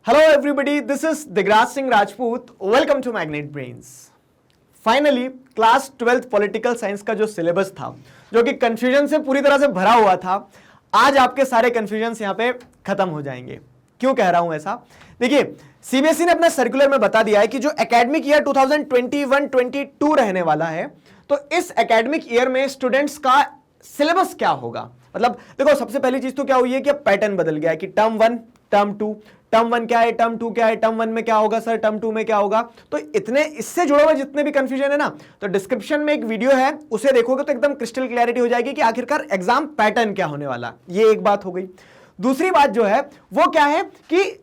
Hello everybody, this is Digraj Singh Rajput. Welcome to Magnet Brains. Finally class 12th political science का जो syllabus था, जो कि confusion से पूरी तरह से भरा हुआ था, आज आपके सारे कंफ्यूजन यहाँ पे खत्म हो जाएंगे। क्यों कह रहा हूं ऐसा? देखिए, सीबीएसई ने अपने सर्कुलर में बता दिया है कि जो एकेडमिक ईयर 2021-22 रहने वाला है, तो इस एकेडमिक ईयर में स्टूडेंट्स का सिलेबस क्या होगा। मतलब देखो, सबसे पहली चीज तो क्या हुई है कि पैटर्न बदल गया है कि टर्म 1, टर्म 2, टर्म 1 क्या है, टर्म 2 क्या है, टर्म 1 में क्या होगा सर, टर्म 2 में क्या होगा। तो इतने इससे जुड़े हुए जितने भी कंफ्यूजन है ना, तो डिस्क्रिप्शन में एक वीडियो है, उसे देखोगे तो एकदम क्रिस्टल क्लैरिटी हो जाएगी कि आखिरकार एग्जाम पैटर्न क्या होने वाला। ये एक बात हो गई। दूसरी बात जो है वो क्या है कि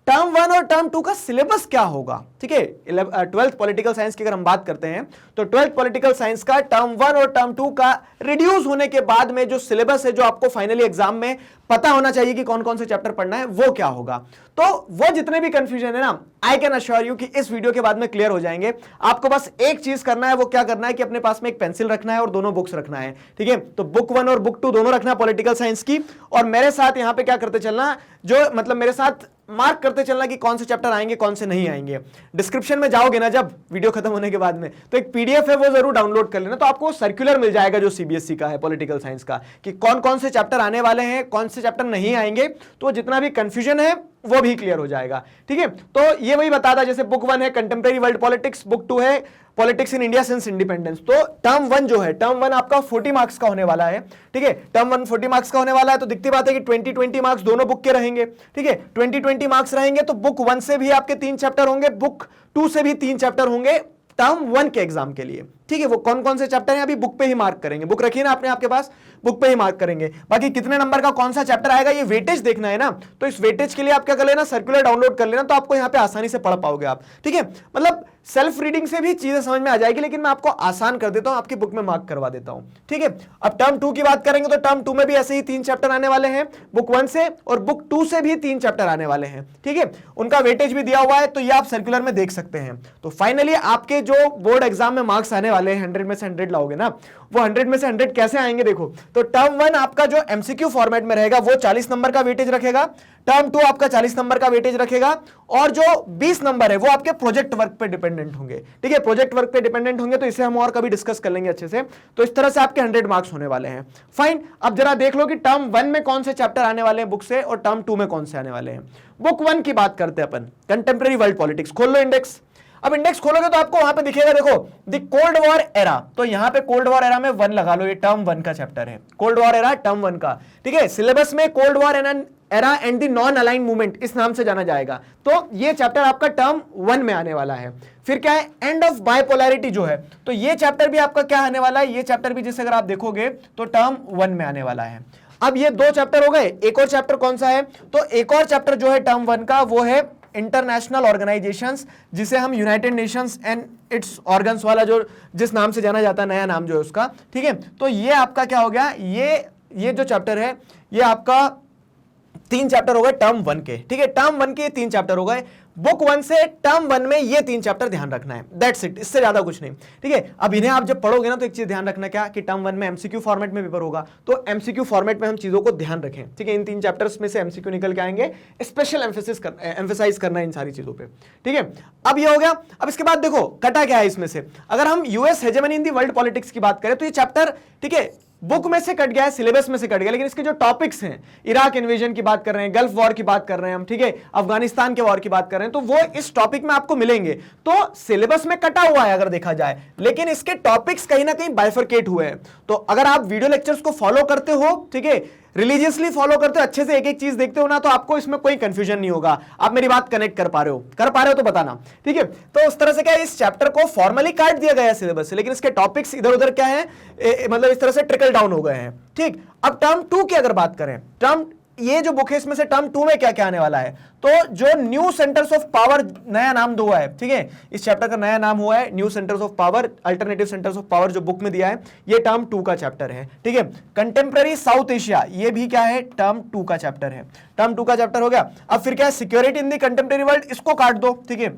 टर्म 1 और टर्म 2 का सिलेबस क्या होगा। ठीक है, 12th पॉलिटिकल साइंस की अगर हम बात करते हैं तो 12th पॉलिटिकल साइंस का टर्म 1 और टर्म 2 का रिड्यूस होने के बाद में जो सिलेबस है, जो आपको फाइनली एग्जाम में पता होना चाहिए कि कौन कौन से चैप्टर पढ़ना है, वो क्या होगा। तो वो जितने भी कंफ्यूजन है ना, आई कैन अश्योर यू कि इस वीडियो के बाद में क्लियर हो जाएंगे। आपको बस एक चीज करना है, वो क्या करना है कि अपने पास में एक पेंसिल रखना है और दोनों बुक्स रखना है। ठीक है, तो बुक 1 और बुक 2 दोनों रखना है पॉलिटिकल साइंस की, और मेरे साथ यहां पे क्या करते चलना, जो मतलब मेरे साथ मार्क करते चलना कि कौन से चैप्टर आएंगे कौन से नहीं आएंगे। डिस्क्रिप्शन में जाओगे ना जब वीडियो खत्म होने के बाद में, तो एक पीडीएफ है, वो जरूर डाउनलोड कर लेना। तो आपको सर्कुलर मिल जाएगा जो सीबीएसई का है पॉलिटिकल साइंस का, कि कौन कौन से चैप्टर आने वाले हैं, कौन से चैप्टर नहीं आएंगे। तो जितना भी कंफ्यूजन है वो भी क्लियर हो जाएगा। ठीक है, तो ये वही बताता, जैसे बुक 1 है कंटेम्प्रेरी वर्ल्ड पॉलिटिक्स, बुक 2 है politics in India since independence. तो टर्म 1 जो है, टर्म 1 आपका 40 मार्क्स का होने वाला है। ठीक है, टर्म 1 40 मार्क्स का होने वाला है। तो दिखती बात है कि 20 मार्क्स दोनों बुक के रहेंगे। ठीक है, 20 मार्क्स रहेंगे तो बुक 1 से भी आपके 3 चैप्टर होंगे, बुक 2 से भी 3 चैप्टर होंगे टर्म 1 के एग्जाम के लिए। ठीक है, वो कौन कौन से चैप्टर हैं अभी बुक पे ही मार्क करेंगे। बुक रखिए ना आपने आपके पास, बुक पे ही मार्क करेंगे। बाकी कितने नंबर का कौन सा चैप्टर आएगा ये वेटेज देखना है ना, तो इस वेटेज के लिए आप क्या कर लेना, सर्कुलर डाउनलोड कर लेना, तो आपको यहाँ पे आसानी से पढ़ पाओगे आप। ठीक है, मतलब सेल्फ रीडिंग से भी चीजें समझ में आ जाएगी, लेकिन मैं आपको आसान कर देता हूं, आपकी बुक में मार्क करवा देता हूं। ठीक है, अब टर्म 2 की बात करेंगे तो टर्म 2 में भी ऐसे ही 3 चैप्टर आने वाले हैं बुक 1 से, और बुक 2 से भी 3 चैप्टर आने वाले हैं। ठीक है, उनका वेटेज भी दिया हुआ है, तो ये आप सर्कुलर में देख सकते हैं। तो फाइनली आपके जो बोर्ड एग्जाम में मार्क्स आने वाले हैं, 100 में से 100 लाओगे ना, वो 100 में से 100 कैसे आएंगे देखो। तो टर्म 1 आपका जो एमसीक्यू फॉर्मेट में रहेगा वो 40 नंबर का वेटेज रखेगा, टर्म 2 आपका 40 नंबर का वेटेज रखेगा, और जो 20 नंबर है वो आपके प्रोजेक्ट वर्क पे डिपेंडेंट होंगे। ठीक है, प्रोजेक्ट वर्क पे डिपेंडेंट होंगे, तो इसे हम और कभी डिस्कस कर लेंगे अच्छे से। तो इस तरह से आपके 100 मार्क्स होने वाले हैं। फाइन, अब जरा देख लो कि टर्म 1 में कौन से चैप्टर आने वाले हैं बुक से, और टर्म 2 में कौन से आने वाले हैं। बुक 1 की बात करते हैं अपन, कंटेम्प्रेरी वर्ल्ड पॉलिटिक्स। खोल लो इंडेक्स। अब इंडेक्स खोलोगे तो आपको वहां पे दिखेगा, देखो द कोल्ड वॉर एरा, तो यहां पे कोल्ड वॉर एरा में 1 लगा लो, ये टर्म 1 का चैप्टर है, कोल्ड वॉर एरा टर्म 1 का। ठीक है, सिलेबस में cold war era and the non align movement इस नाम से जाना जाएगा। तो ये चैप्टर आपका टर्म 1 में आने वाला है। फिर क्या है, एंड ऑफ बायपोलैरिटी जो है, तो ये चैप्टर भी आपका क्या आने वाला है, ये चैप्टर भी जिसे अगर आप देखोगे तो टर्म 1 में आने वाला है। अब ये 2 चैप्टर हो गए, एक और चैप्टर कौन सा है, तो एक और चैप्टर जो है टर्म 1 का, वो है इंटरनेशनल ऑर्गेनाइजेशंस, जिसे हम United Nations and it's organs वाला जो जिस नाम से जाना जाता है, नया नाम जो है उसका। ठीक है, तो ये आपका क्या हो गया, ये जो चैप्टर है ये आपका 3 चैप्टर हो गए टर्म 1 के। ठीक है, टर्म 1 के 3 चैप्टर हो गए। बुक 1 से टर्म 1 में ये 3 चैप्टर ध्यान रखना है, दैट्स इट, इससे ज्यादा कुछ नहीं। ठीक है, अब इन्हें आप जब पढ़ोगे ना तो एक चीज ध्यान रखना, क्या कि टर्म 1 में एमसीक्यू फॉर्मेट में पेपर होगा, तो एमसीक्यू फॉर्मेट में हम चीजों को ध्यान रखें। ठीक है, इन 3 चैप्टर्स में से एमसीक्यू निकल के आएंगे, स्पेशल एम्फेसाइज करना है इन सारी चीजों पे। ठीक है, अब ये हो गया। अब इसके बाद देखो कटा क्या है इसमें से, अगर हम US hegemony in the world politics की बात करें तो ये चैप्टर, ठीक है, बुक में से कट गया है, सिलेबस में से कट गया, लेकिन इसके जो टॉपिक्स हैं, इराक इन्वेजन की बात कर रहे हैं, गल्फ वॉर की बात कर रहे हैं हम, ठीक है, अफगानिस्तान के वॉर की बात कर रहे हैं, तो वो इस टॉपिक में आपको मिलेंगे। तो सिलेबस में कटा हुआ है अगर देखा जाए, लेकिन इसके टॉपिक्स कहीं ना कहीं बाइफरकेट हुए हैं। तो अगर आप वीडियो लेक्चर्स को फॉलो करते हो, ठीक है, रिलीजियसली फॉलो करते हो, अच्छे से एक एक चीज देखते हो ना, तो आपको इसमें कोई कंफ्यूजन नहीं होगा। आप मेरी बात कनेक्ट कर पा रहे हो तो बताना। ठीक है, तो उस तरह से क्या है, इस चैप्टर को फॉर्मली काट दिया गया है सिलेबस से, लेकिन इसके टॉपिक्स इधर उधर क्या है, मतलब इस तरह से ट्रिकल डाउन हो गए हैं। ठीक, अब टर्म 2 की अगर बात करें, टर्म ये जो बुक है इसमें से टर्म 2 में क्या क्या आने वाला है, तो जो न्यू सेंटर्स ऑफ पावर नया नाम हुआ है। ठीक है, इस चैप्टर का नया नाम हुआ है new centres of power, alternative centres of power, जो बुक में दिया है, ये टर्म 2 का चैप्टर है। ठीक है, कंटेम्प्रेरी साउथ एशिया, ये भी क्या है, टर्म 2 का चैप्टर है। टर्म 2 का चैप्टर हो गया। अब फिर क्या है, security in the contemporary world, इसको काट दो। ठीक है,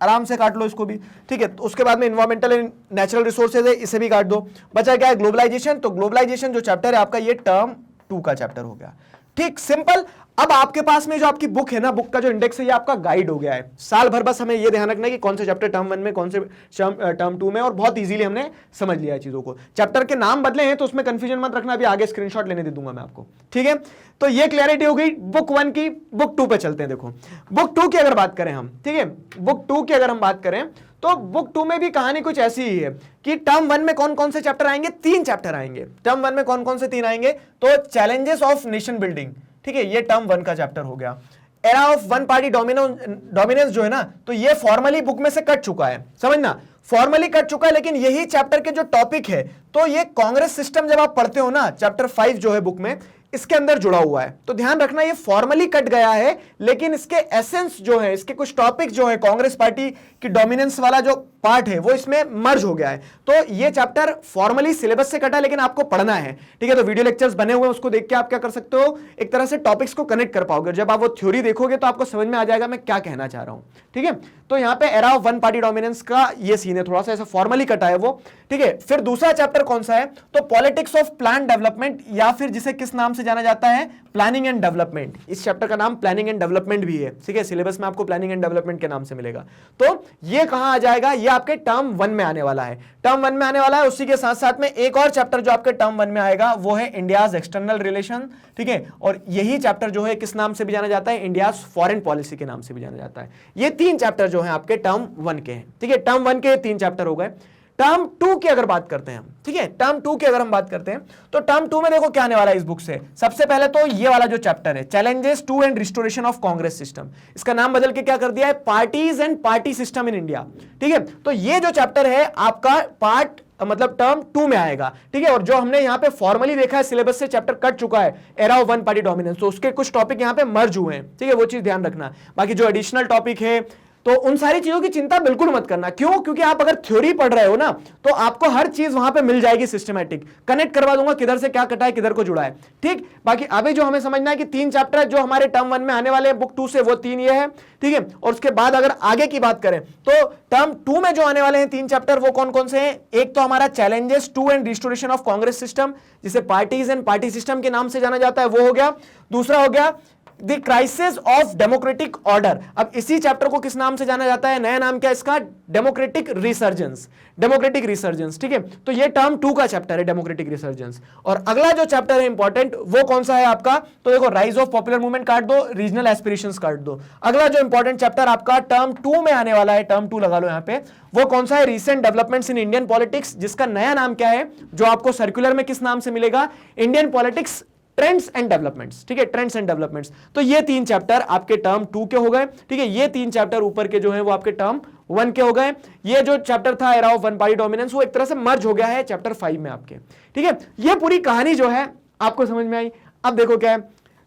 आराम से काट लो इसको भी। ठीक है, तो उसके बाद में इन्वायरमेंटल एंड नेचुरल रिसोर्सेज है, इसे भी काट दो। बचा क्या है, ग्लोबलाइजेशन, तो ग्लोबलाइजेशन जो चैप्टर है आपका, ये टर्म 2 का चैप्टर हो गया। ठीक, सिंपल। अब आपके पास में जो आपकी बुक है ना, बुक का जो इंडेक्स है ये आपका गाइड हो गया है साल भर। बस हमें ये ध्यान रखना है कि कौन से चैप्टर टर्म 1 में, कौन से टर्म 2 में, और बहुत इजीली हमने समझ लिया है चीजों को। चैप्टर के नाम बदले हैं तो उसमें कंफ्यूजन मत रखना, अभी आगे स्क्रीनशॉट लेने दे दूंगा मैं आपको, ठीक है। तो ये क्लियरिटी हो गई बुक 1 की। बुक 2 पे चलते हैं। देखो बुक 2 की अगर बात करें हम, ठीक है, बुक 2 की अगर हम बात करें तो बुक 2 में भी कहानी कुछ ऐसी ही है कि टर्म 1 में कौन कौन से चैप्टर आएंगे, 3 चैप्टर आएंगे। टर्म 1 में कौन कौन से 3 आएंगे, तो चैलेंजेस ऑफ नेशन बिल्डिंग, ठीक है, ये टर्म 1 का चैप्टर हो गया। Era of one party dominance जो है ना, तो ये फॉर्मली बुक में से कट चुका है, समझना, फॉर्मली कट चुका है। लेकिन यही चैप्टर के जो टॉपिक है, तो ये कांग्रेस सिस्टम जब आप पढ़ते हो ना, चैप्टर 5 जो है बुक में, इसके अंदर जुड़ा हुआ है। तो ध्यान रखना ये फॉर्मली कट गया है, लेकिन इसके एसेंस जो है, इसके कुछ टॉपिक जो है, कांग्रेस पार्टी की डोमिनेंस वाला जो पार्ट है वो इसमें मर्ज हो गया है। तो ये चैप्टर फॉर्मली सिलेबस से कटा, लेकिन आपको पढ़ना है, ठीक है। तो वीडियो लेक्चर्स बने हुए हैं, उसको देख के आप क्या कर सकते हो, एक तरह से टॉपिक्स को कनेक्ट कर पाओगे। जब आप वो थ्योरी देखोगे तो आपको समझ में आ जाएगा मैं क्या कहना चाह रहा हूं, ठीक है। तो यहां पे era of one party dominance का ये सीन है, थोड़ा सा ऐसा फॉर्मली कटा है वो, ठीक है। फिर दूसरा चैप्टर कौन सा है, तो पॉलिटिक्स ऑफ प्लान डेवलपमेंट, या फिर जिसे किस नाम से जाना जाता है, प्लानिंग एंड डेवलपमेंट। इस चैप्टर का नाम प्लानिंग एंड डेवलपमेंट भी है, ठीक है, सिलेबस में आपको प्लानिंग एंड डेवलपमेंट के नाम से मिलेगा। तो ये कहां आ जाएगा, ये आपके टर्म 1 में आने वाला है, टर्म 1 में आने वाला है। उसी के साथ साथ में एक और चैप्टर जो आपके टर्म 1 में आएगा वो है इंडियाज एक्सटर्नल रिलेशन, ठीक है। और यही चैप्टर जो है किस नाम से भी जाना जाता है, इंडियाज फॉरेन पॉलिसी के नाम से भी जाना जाता है। ये 3 चैप्टर जो है आपके टर्म 1 के हैं, ठीक है। टर्म 1 के 3 चैप्टर हो गए। टर्म 2 की अगर बात करते हैं हम, ठीक है, टर्म 2 की अगर हम बात करते हैं तो टर्म 2 में देखो क्या आने वाला है इस बुक से। सबसे पहले तो ये वाला जो चैप्टर है, challenges to and restoration of Congress system, इसका नाम बदल के क्या कर दिया है, parties and party system in India, ठीक है। तो ये जो चैप्टर है आपका पार्ट मतलब टर्म 2 में आएगा, ठीक है। और जो हमने यहाँ पे फॉर्मली देखा है सिलेबस से चैप्टर कट चुका है, era of one party dominance, तो उसके कुछ टॉपिक यहाँ पे मर्ज हुए हैं, ठीक है, वो चीज ध्यान रखना। बाकी जो एडिशनल टॉपिक है तो उन सारी चीजों की चिंता बिल्कुल मत करना। क्यों, क्योंकि आप अगर थ्योरी पढ़ रहे हो ना, तो आपको हर चीज वहां पे मिल जाएगी, सिस्टमेटिक कनेक्ट करवा दूंगा, किधर से क्या कटा है, किधर को जुड़ा है, ठीक। बाकी अभी जो हमें समझना है कि 3 चैप्टर जो हमारे टर्म 1 में आने वाले हैं बुक 2 से, वो 3 ये है, ठीक है। और उसके बाद अगर आगे की बात करें तो टर्म 2 में जो आने वाले हैं 3 चैप्टर, वो कौन कौन से हैं, एक तो हमारा challenges to and restoration of Congress system, जिसे पार्टीज एंड पार्टी सिस्टम के नाम से जाना जाता है, वो हो गया। दूसरा हो गया the crisis of democratic order. अब इसी चैप्टर को किस नाम से जाना जाता है, नया नाम क्या है इसका, डेमोक्रेटिक रिसर्जेंस, डेमोक्रेटिक रिसर्जेंस, ठीक है। तो ये टर्म 2 का चैप्टर है, डेमोक्रेटिक रिसर्जेंस। और अगला जो चैप्टर है इंपॉर्टेंट, वो कौन सा है आपका, तो देखो राइज ऑफ पॉपुलर मूवमेंट काट दो, रीजनल एस्पिरेशंस काट दो। अगला जो इंपॉर्टेंट चैप्टर आपका टर्म 2 में आने वाला है, टर्म 2 लगा लो यहां पे, वो कौन सा है, recent developments in Indian politics, जिसका नया नाम क्या है, जो आपको सर्कुलर में किस नाम से मिलेगा, Indian politics trends and developments, ठीक है, ट्रेंड्स एंड डेवलपमेंट्स। तो ये 3 चैप्टर आपके टर्म 2 के हो गए, ठीक है। ये 3 चैप्टर ऊपर के जो है वो आपके टर्म 1 के हो गए। ये जो चैप्टर था era of one party dominance, वो एक तरह से मर्ज हो गया है चैप्टर 5 में आपके, ठीक है। ये पूरी कहानी जो है आपको समझ में आई। अब देखो क्या है,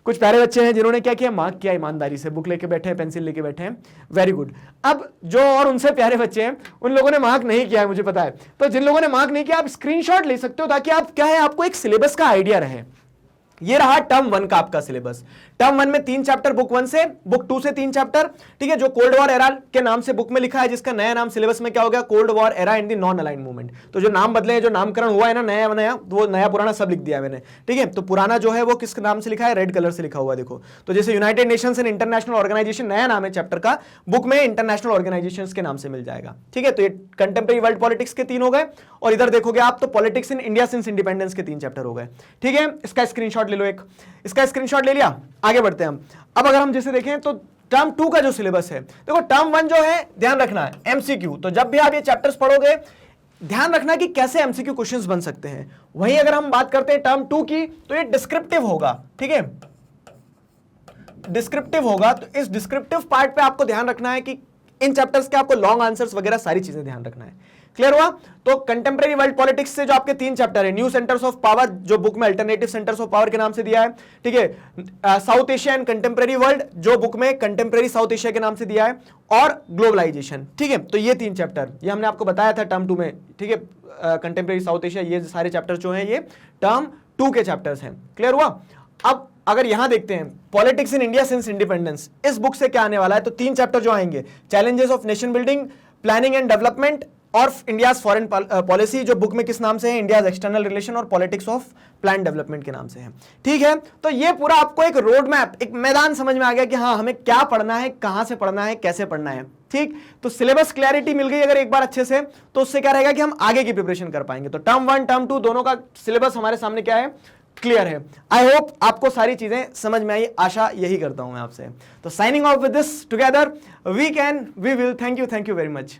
कुछ प्यारे बच्चे हैं जिन्होंने क्या किया, मार्क किया ईमानदारी से, बुक लेके बैठे हैं, पेंसिल लेके बैठे हैं, वेरी गुड। अब जो और उनसे प्यारे बच्चे हैं उन लोगों ने मार्क नहीं किया है, मुझे पता है। तो जिन लोगों ने मार्क नहीं किया, आप स्क्रीनशॉट ले सकते हो, ताकि आप क्या है, आपको एक सिलेबस का आइडिया रहे। ये रहा टर्म 1 का आपका सिलेबस। टर्म 1 में 3 चैप्टर बुक 1 से, बुक 2 से 3 चैप्टर, ठीक है, जो कोल्ड वॉर एरा के नाम से बुक में लिखा है, जिसका नया नाम सिलेबस में क्या हो गया, cold war era in the non aligned movement. तो जो नाम बदले हैं, जो नामकरण हुआ है ना, नया नया, वो नया पुराना सब लिख दिया मैंने, ठीक है। तो पुराना जो है वो किस नाम से लिखा है, रेड कलर से लिखा हुआ, देखो। तो जैसे United Nations and international organisation नया नाम है चैप्टर का, बुक में इंटरनेशनल ऑर्गेनाइजेशंस के नाम से मिल जाएगा, ठीक है। तो ये कंटेम्प्रेरी वर्ल्ड पॉलिटिक्स के 3 हो गए, और इधर देखोगे आप तो politics in India since independence के 3 चैप्टर हो गए, ठीक है। इसका स्क्रीनशॉट ले लो एक, इसका स्क्रीनशॉट ले लिया, आगे बढ़ते हैं हम। अब अगर हम जैसे देखें तो टर्म 2 का जो सिलेबस है, देखो टर्म 1 जो है, ध्यान रखना है एमसीक्यू। तो जब भी आप ये चैप्टर्स पढ़ोगे, ध्यान रखना कि कैसे एमसीक्यू क्वेश्चंस बन सकते हैं। वहीं अगर हम बात करते हैं टर्म 2 की, तो ये डिस्क्रिप्टिव होगा, ठीक है, डिस्क्रिप्टिव होगा। तो इस डिस्क्रिप्टिव पार्ट पे आपको ध्यान रखना है कि इन चैप्टर्स के आपको लॉन्ग आंसर्स वगैरह सारी चीजें ध्यान रखना है। क्लियर हुआ? तो कंटेम्प्रेरी वर्ल्ड पॉलिटिक्स से जो आपके 3 चैप्टर है, न्यू सेंटर्स ऑफ पावर, जो बुक में अल्टरनेटिव सेंटर्स ऑफ पावर के नाम से दिया है, ठीक है, south Asia and contemporary world, जो बुक में कंटेम्प्रेरी साउथ एशिया के नाम से दिया है, और ग्लोबलाइजेशन, ठीक है। तो ये 3 चैप्टर, ये हमने आपको बताया था टर्म 2 में, ठीक है, कंटेम्प्रेरी साउथ एशिया, ये सारे चैप्टर जो हैं ये टर्म 2 के चैप्टर्स हैं। क्लियर हुआ? अब अगर यहां देखते हैं politics in India since independence, इस बुक से क्या आने वाला है, तो 3 चैप्टर जो आएंगे, challenges of nation building, planning and development, और इंडियाज फॉरेन पॉलिसी, जो बुक में किस नाम से है, इंडियाज एक्सटर्नल रिलेशन और पॉलिटिक्स ऑफ प्लान डेवलपमेंट के नाम से है। ठीक है, तो ये पूरा आपको एक रोड मैप, एक मैदान समझ में आ गया कि हाँ हमें क्या पढ़ना है, कहां से पढ़ना है, कैसे पढ़ना है। ठीक, तो सिलेबस क्लैरिटी मिल गई अगर एक बार अच्छे से, तो उससे क्या रहेगा कि हम आगे की प्रिपरेशन कर पाएंगे। तो टर्म 1 टर्म 2 दोनों का सिलेबस हमारे सामने क्या है, क्लियर है। आई होप आपको सारी चीजें समझ में आई, आशा यही करता हूं मैं आपसे। तो signing off with this together we can we will, thank you very much.